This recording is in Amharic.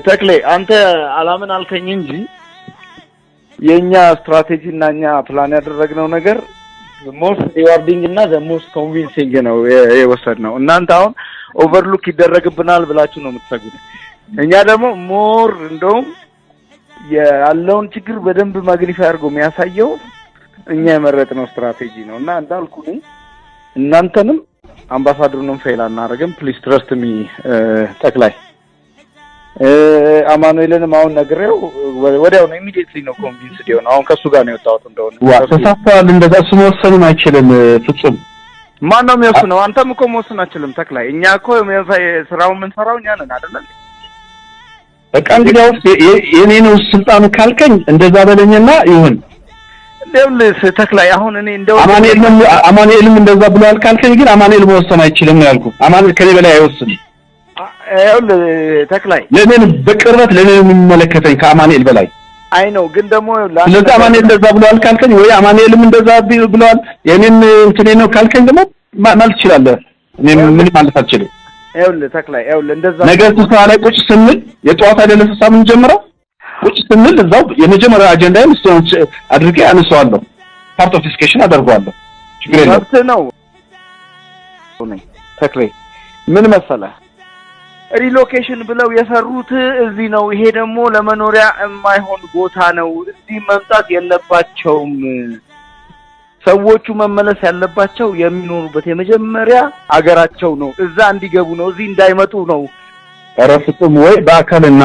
ተክሌ አንተ አላምን አልከኝ እንጂ የኛ ስትራቴጂና ኛ ፕላን ያደረግነው ነገር ሞስት ሪዋርዲንግ እና ዘሞስት ኮንቪንሲንግ ነው የወሰድነው እናንተ አሁን ኦቨርሉክ ይደረግብናል ብላችሁ ነው የምትሰጉት እኛ ደግሞ ሞር እንደውም ያለውን ችግር በደንብ ማግኒፋይ አድርጎ የሚያሳየው እኛ የመረጥነው ስትራቴጂ ነው እና እንዳልኩኝ እናንተንም አምባሳደሩንም ፌል አናረግም ፕሊዝ ትረስት ሚ ተክላይ አማኑኤልንም አሁን ነግሬው ወዲያው ነው ኢሚዲየትሊ ነው ኮንቪንስድ የሆነው አሁን ከሱ ጋር ነው የወጣሁት እንደሆነ ተሳፋል እንደዛ እሱ መወሰንም አይችልም ፍጹም ማን ነው የሚወስነው አንተም እኮ መወሰን አትችልም ተክላይ እኛ እኮ ስራውን የምንሰራው እኛ ነን አይደል በቃ እንግዲህ የኔ ነው ስልጣኑ ካልከኝ እንደዛ በለኝና ይሁን ለምልስ ተክላይ አሁን እኔ እንደው አማኑኤልም እንደዛ ብሏል ካልከኝ ግን አማኑኤል መወሰን አይችልም ነው ያልኩት አማኑኤል ከኔ በላይ አይወስንም ተክላይ ለኔን በቅርበት ለኔን የሚመለከተኝ ከአማኑኤል በላይ አይ ነው ግን ደግሞ ለዛ አማኑኤል እንደዛ ብሏል ካልከኝ ወይ አማኑኤልም እንደዛ ብሏል የኔን እንትኔ ነው ካልከኝ ደግሞ ማለት ይችላል እኔ ምን ማለት አልችልም ተክላይ እንደዛ ነገር ተስፋ ላይ ቁጭ ስንል የጧት አይደለም ተሳምን ጀምረው ቁጭ ስንል እዛው የመጀመሪያ አጀንዳዬን ስቶንች አድርጌ አነሳዋለሁ ፓርት ኦፍ ዲስከሽን አደርጋለሁ ችግር የለም ነው ተክላይ ምን መሰለህ ሪሎኬሽን ብለው የሰሩት እዚህ ነው ይሄ ደግሞ ለመኖሪያ የማይሆን ቦታ ነው እዚህ መምጣት የለባቸውም ሰዎቹ መመለስ ያለባቸው የሚኖሩበት የመጀመሪያ አገራቸው ነው እዛ እንዲገቡ ነው እዚህ እንዳይመጡ ነው አረፍቱም ወይ በአካልና